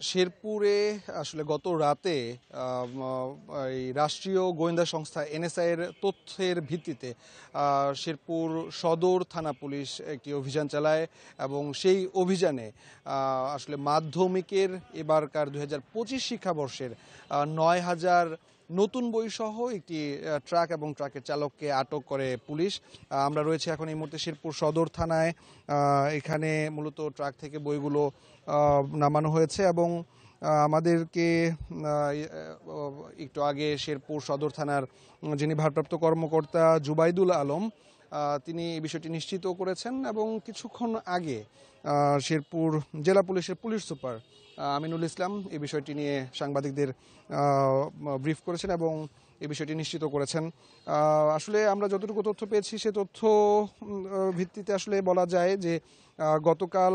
শেরপুরে আসলে গত রাতে এই রাষ্ট্রীয় গোয়েন্দা সংস্থা এনএসআই এর তথ্যের ভিত্তিতে শেরপুর সদর থানা পুলিশ একটি অভিযান চালায় এবং সেই অভিযানে আসলে মাধ্যমিকের এবারকার 2025 শিক্ষাবর্ষের 9,000 নতুন বইসহ একটি ট্রাক এবং ট্রাকের চালককে আটক করে পুলিশ। আমরা রয়েছে এখন এই মুহূর্তে শেরপুর সদর থানায়। এখানে মূলত ট্রাক থেকে বইগুলো নামানো হয়েছে এবং আমাদেরকে একটু আগে শেরপুর সদর থানার যিনি ভারপ্রাপ্ত কর্মকর্তা জুবাইদুল আলম তিনি এই বিষয়টি নিশ্চিত করেছেন এবং কিছুক্ষণ আগে শেরপুর জেলা পুলিশের পুলিশ সুপার আমিনুল ইসলাম এই বিষয়টি নিয়ে সাংবাদিকদের ব্রিফ করেছেন এবং এই বিষয়টি নিশ্চিত করেছেন। আসলে আমরা যতটুকু তথ্য পেয়েছি সে তথ্য ভিত্তিতে আসলে বলা যায় যে গতকাল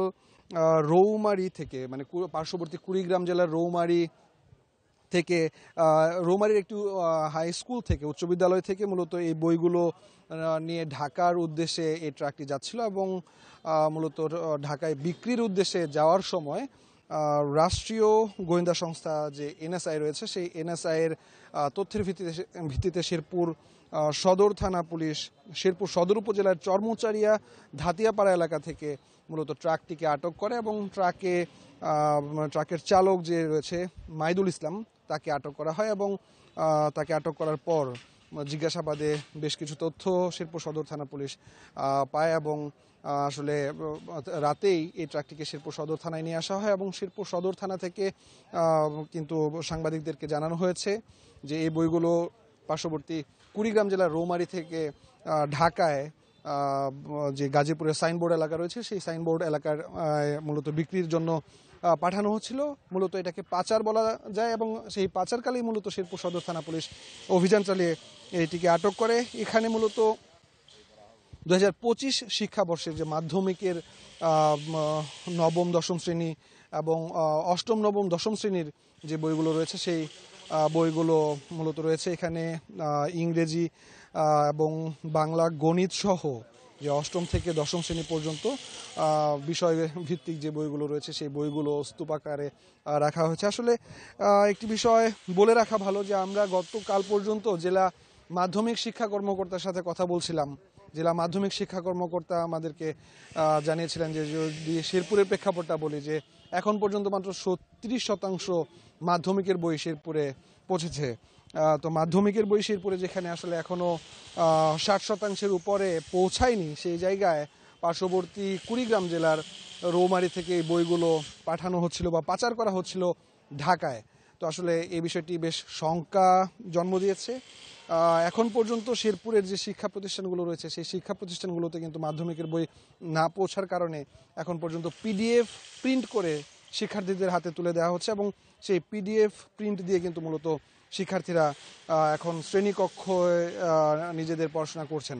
রৌমারী থেকে মানে পার্শ্ববর্তী কুড়িগ্রাম জেলার রৌমারী থেকে রৌমারীর একটি হাই স্কুল থেকে উচ্চ বিদ্যালয় থেকে মূলত এই বইগুলো নিয়ে ঢাকার উদ্দেশ্যে এই ট্রাকটি যাচ্ছিল এবং মূলত ঢাকায় বিক্রির উদ্দেশ্যে যাওয়ার সময় রাষ্ট্রীয় গোয়েন্দা সংস্থা যে এনএসআই রয়েছে সেই এনএসআই এর তথ্যের ভিত্তিতে শেরপুর সদর থানা পুলিশ শেরপুর সদর উপজেলার চরমুচারিয়া ধাতিয়াপাড়া এলাকা থেকে মূলত ট্রাকটিকে আটক করে এবং ট্রাকের চালক যে রয়েছে মাইদুল ইসলাম তাকে আটক করা হয় এবং তাকে আটক করার পর জিজ্ঞাসাবাদে বেশ কিছু তথ্য শেরপুর সদর থানা পুলিশ পায় এবং আসলে রাতেই এই ট্রাকটিকে শেরপুর সদর থানায় নিয়ে আসা হয় এবং শেরপুর সদর থানা থেকে কিন্তু সাংবাদিকদেরকে জানানো হয়েছে যে এই বইগুলো পার্শ্ববর্তী কুড়িগ্রাম জেলার রৌমারী থেকে ঢাকায় যে গাজীপুরের সাইনবোর্ড এলাকা রয়েছে সেই সাইনবোর্ড এলাকার মূলত বিক্রির জন্য পাঠানো হচ্ছিল। মূলত এটাকে পাচার বলা যায় এবং সেই পাচারকালেই মূলত শেরপুর সদর থানা পুলিশ অভিযান চালিয়ে এটিকে আটক করে। এখানে মূলত 2025 শিক্ষাবর্ষের যে মাধ্যমিকের নবম দশম শ্রেণী এবং অষ্টম নবম দশম শ্রেণীর যে বইগুলো রয়েছে সেই বইগুলো মূলত রয়েছে এখানে ইংরেজি এবং বাংলা গণিত সহ যে অষ্টম থেকে দশম শ্রেণী পর্যন্ত বিষয় ভিত্তিক যে বইগুলো রয়েছে সেই বইগুলো স্তূপাকারে রাখা হয়েছে। আসলে একটি বিষয় বলে রাখা ভালো যে আমরা গতকাল পর্যন্ত জেলা মাধ্যমিক শিক্ষা কর্মকর্তার সাথে কথা বলছিলাম। জেলা মাধ্যমিক শিক্ষা কর্মকর্তা আমাদেরকে জানিয়েছিলেন যে যদি শেরপুরের প্রেক্ষাপটটা বলি যে এখন পর্যন্ত মাত্র 36% মাধ্যমিকের বই শেরপুরে পৌঁছেছে। তো মাধ্যমিকের বই শেরপুরে যেখানে আসলে এখনো 60% উপরে পৌঁছায়নি সেই জায়গায় পার্শ্ববর্তী কুড়িগ্রাম জেলার রৌমারী থেকে এই বইগুলো পাঠানো হচ্ছিল বা পাচার করা হচ্ছিল ঢাকায়। তো আসলে এই বিষয়টি বেশ শঙ্কা জন্ম দিয়েছে। এখন পর্যন্ত শেরপুরের যে শিক্ষা প্রতিষ্ঠানগুলো রয়েছে সেই শিক্ষা প্রতিষ্ঠানগুলোতে কিন্তু মাধ্যমিকের বই না পৌঁছার কারণে এখন পর্যন্ত পিডিএফ প্রিন্ট করে শিক্ষার্থীদের হাতে তুলে দেওয়া হচ্ছে এবং সেই পিডিএফ প্রিন্ট দিয়ে কিন্তু মূলত শিক্ষার্থীরা এখন শ্রেণীকক্ষে নিজেদের পড়াশোনা করছেন।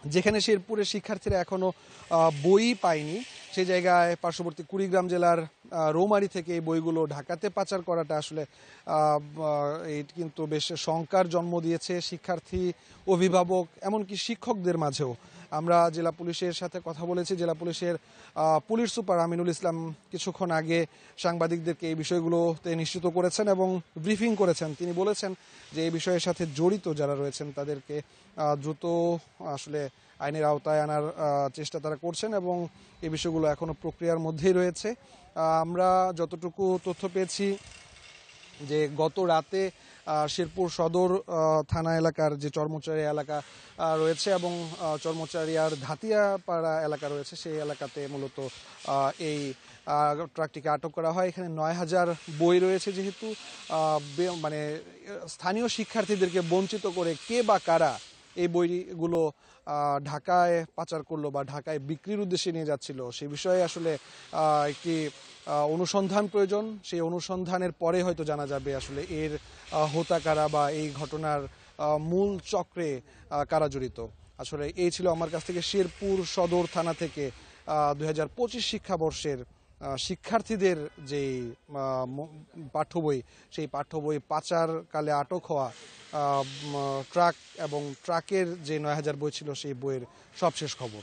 যেখানে শেরপুরের শিক্ষার্থীরা এখনো বই পায়নি সেই জায়গায় পার্শ্ববর্তী কুড়িগ্রাম জেলার রৌমারী থেকে এই বইগুলো ঢাকাতে পাচার করাটা আসলে কিন্তু বেশ শঙ্কার জন্ম দিয়েছে শিক্ষার্থী, অভিভাবক এমনকি শিক্ষকদের মাঝেও। আমরা জেলা পুলিশের সাথে কথা বলেছি। জেলা পুলিশের পুলিশ সুপার আমিনুল ইসলাম কিছুক্ষণ আগে সাংবাদিকদেরকে এই বিষয়গুলোতে নিশ্চিত করেছেন এবং ব্রিফিং করেছেন। তিনি বলেছেন যে এই বিষয়ের সাথে জড়িত যারা রয়েছেন তাদেরকে দ্রুত আসলে আইনের আওতায় আনার চেষ্টা তারা করছেন এবং এই বিষয়গুলো এখনো প্রক্রিয়ার মধ্যেই রয়েছে। আমরা যতটুকু তথ্য পেয়েছি যে গত রাতে শেরপুর সদর থানা এলাকার যে চরমুচারিয়া এলাকা রয়েছে এবং চরমুচারিয়ার ধাতিয়াপাড়া এলাকা রয়েছে সেই এলাকাতে মূলত এই ট্রাকটিকে আটক করা হয়। এখানে 9,000 বই রয়েছে যেহেতু মানে স্থানীয় শিক্ষার্থীদেরকে বঞ্চিত করে কে বা কারা এই বইগুলো ঢাকায় পাচার করলো বা ঢাকায় বিক্রির উদ্দেশ্যে নিয়ে যাচ্ছিল সেই বিষয়ে আসলে একটি অনুসন্ধান প্রয়োজন। সেই অনুসন্ধানের পরে হয়তো জানা যাবে আসলে এর হোতা কারা বা এই ঘটনার মূল চক্রে কারা জড়িত। আসলে এই ছিল আমার কাছ থেকে শেরপুর সদর থানা থেকে 2025 শিক্ষাবর্ষের শিক্ষার্থীদের যে পাঠ্য বই সেই পাঠ্য বই পাচারকালে আটক হওয়া ট্রাক এবং ট্রাকের যে 9,000 বই ছিল সেই বইয়ের সবশেষ খবর।